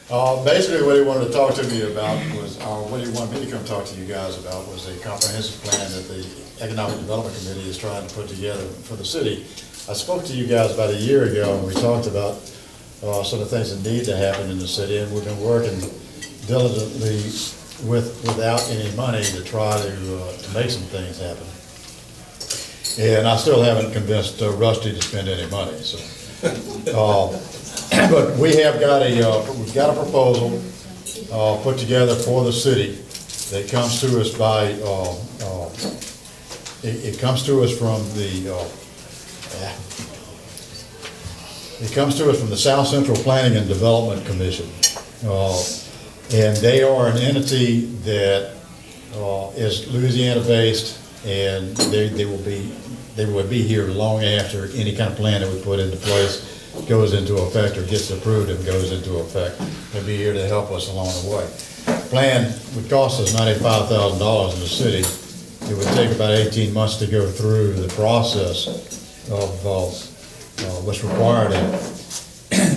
Basically, what he wanted to talk to me about was, or what he wanted me to come talk to you guys about was a comprehensive plan that the Economic Development Committee is trying to put together for the city. I spoke to you guys about a year ago, and we talked about some of the things that need to happen in the city, and we've been working diligently without any money to try to make some things happen. And I still haven't convinced Rusty to spend any money, so. But we have got we've got a proposal put together for the city that comes to us by, it comes to us from the South Central Planning and Development Commission. And they are an entity that is Louisiana-based, and they will be here long after any kind of plan that we put into place goes into effect or gets approved and goes into effect. They'll be here to help us along the way. The plan would cost us $95,000 in the city. It would take about 18 months to go through the process of what's required in it.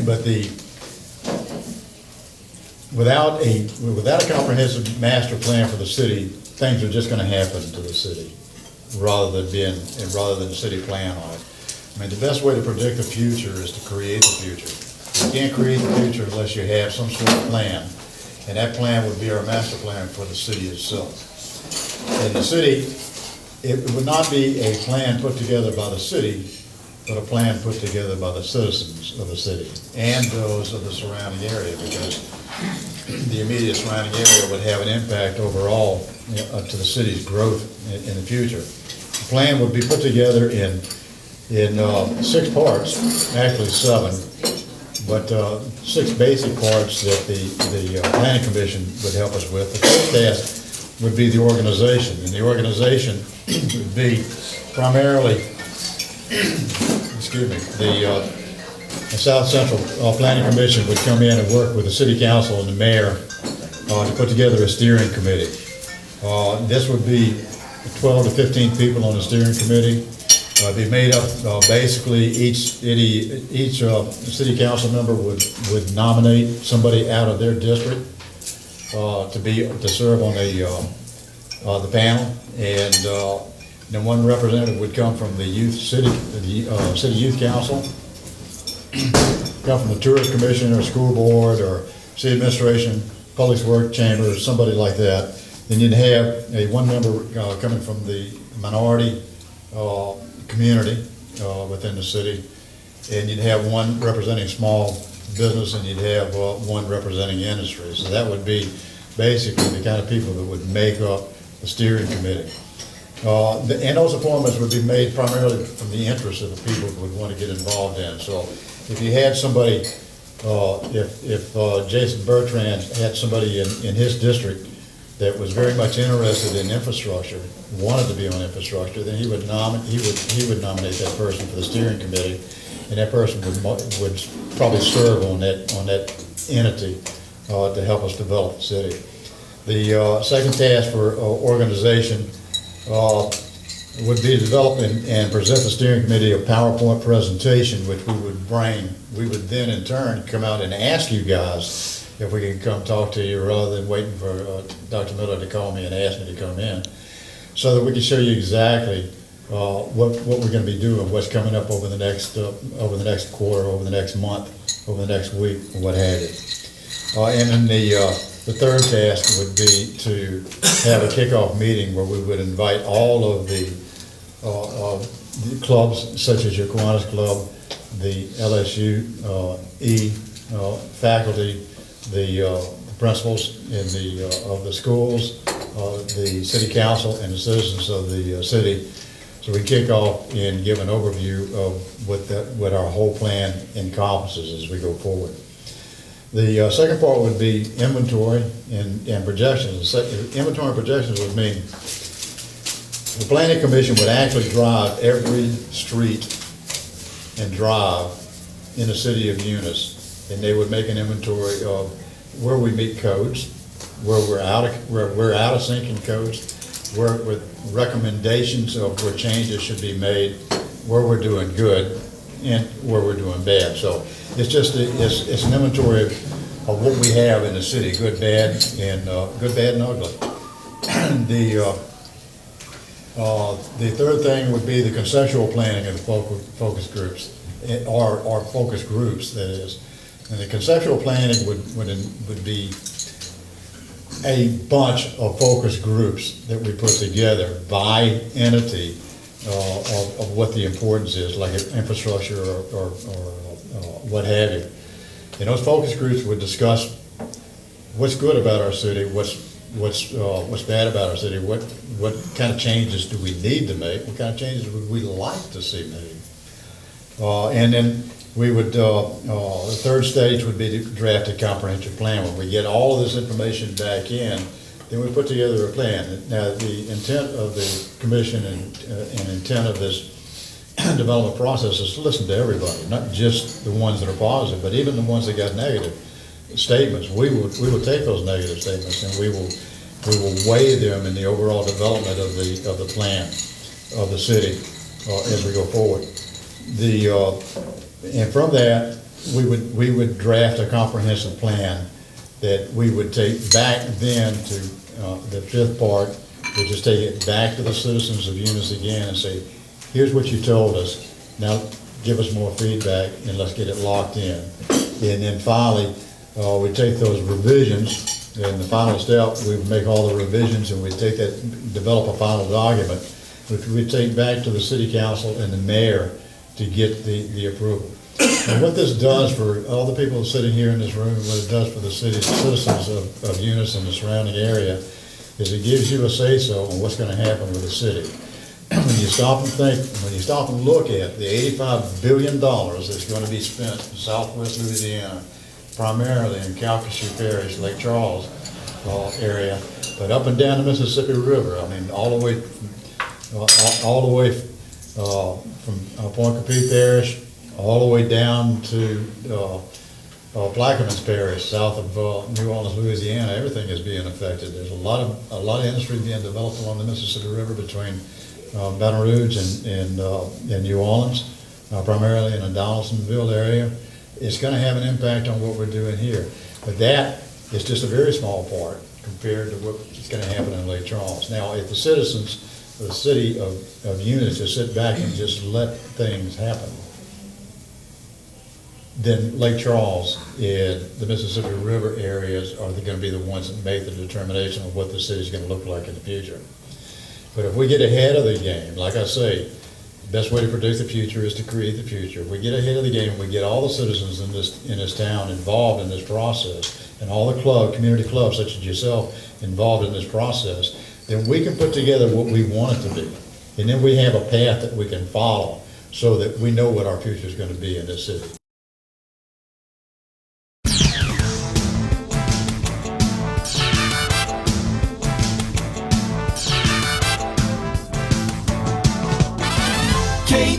But without a comprehensive master plan for the city, things are just going to happen to the city rather than the city plan on it. I mean, the best way to predict the future is to create the future. You can't create the future unless you have some sort of plan, and that plan would be our master plan for the city itself. In the city, it would not be a plan put together by the city, but a plan put together by the citizens of the city and those of the surrounding area, because the immediate surrounding area would have an impact overall to the city's growth in the future. The plan would be put together in 6 parts, actually 7, but 6 basic parts that the Planning Commission would help us with. The first task would be the organization, and the organization would be primarily, excuse me, the South Central Planning Commission would come in and work with the City Council and the Mayor to put together a steering committee. This would be 12 to 15 people on the steering committee. Be made up, basically, each city council member would nominate somebody out of their district to serve on the panel, and then one representative would come from the city youth council, come from the tourist commission or school board or city administration, public works chamber, somebody like that. Then you'd have one member coming from the minority community within the city, and you'd have one representing small business, and you'd have one representing industry. So that would be basically the kind of people that would make up the steering committee. And those appointments would be made primarily from the interest of the people who would want to get involved in. So if you had somebody, if Jason Bertrand had somebody in his district that was very much interested in infrastructure, wanted to be on infrastructure, then he would nominate that person for the steering committee, and that person would probably serve on that entity to help us develop the city. The second task for organization would be to develop and present the steering committee a PowerPoint presentation, which we would then in turn come out and ask you guys if we can come talk to you, rather than waiting for Dr. Miller to call me and ask me to come in, so that we can show you exactly what we're going to be doing, what's coming up over the next quarter, over the next month, over the next week, or what have you. And then the third task would be to have a kickoff meeting where we would invite all of the clubs, such as your Kiwanis Club, the LSU, faculty, the principals of the schools, the city council, and the citizens of the city. So we kick off and give an overview of what our whole plan encompasses as we go forward. The second part would be inventory and projections. Inventory and projections would mean the Planning Commission would actually drive every street and drive in the city of Eunice, and they would make an inventory of where we meet codes, where we're out of sync in codes, where with recommendations of where changes should be made, where we're doing good, and where we're doing bad. So it's just it's an inventory of what we have in the city, good, bad, and ugly. The third thing would be the conceptual planning of the focus groups, or focus groups, that is. And the conceptual planning would be a bunch of focus groups that we put together by entity of what the importance is, like infrastructure or what have you. And those focus groups would discuss what's good about our city, what's bad about our city, what kind of changes do we need to make, what kind of changes would we like to see made. And then we would, the third stage would be to draft a comprehensive plan. When we get all of this information back in, then we put together a plan. Now, the intent of the commission and intent of this development process is to listen to everybody, not just the ones that are positive, but even the ones that got negative statements. We will take those negative statements and we will weigh them in the overall development of the plan of the city as we go forward. And from that, we would draft a comprehensive plan that we would take back then to the fifth part, we'll just take it back to the citizens of Eunice again and say, here's what you told us, now give us more feedback and let's get it locked in. And then finally, we take those revisions, and the final step, we would make all the revisions and we take that, develop a final document, which we take back to the city council and the mayor to get the approval. And what this does for all the people sitting here in this room, what it does for the citizens of Eunice and the surrounding area, is it gives you a say-so on what's going to happen with the city. When you stop and think, when you stop and look at the $85 billion that's going to be spent in southwest Louisiana, primarily in Calcasieu Parish, Lake Charles area, but up and down the Mississippi River, I mean, all the way from Point Capee Parish, all the way down to Plaquemines Parish, south of New Orleans, Louisiana, everything is being affected. There's a lot of industry being developed along the Mississippi River between Baton Rouge and New Orleans, primarily in the Donaldsonville area. It's going to have an impact on what we're doing here, but that is just a very small part compared to what's going to happen in Lake Charles. Now, if the citizens of the city of Eunice just sit back and just let things happen, then Lake Charles and the Mississippi River areas are going to be the ones that make the determination of what the city's going to look like in the future. But if we get ahead of the game, like I say, the best way to predict the future is to create the future. If we get ahead of the game, we get all the citizens in this town involved in this process, and all the community clubs such as yourself involved in this process, then we can put together what we want it to be. And then we have a path that we can follow so that we know what our future is going to be in this city. K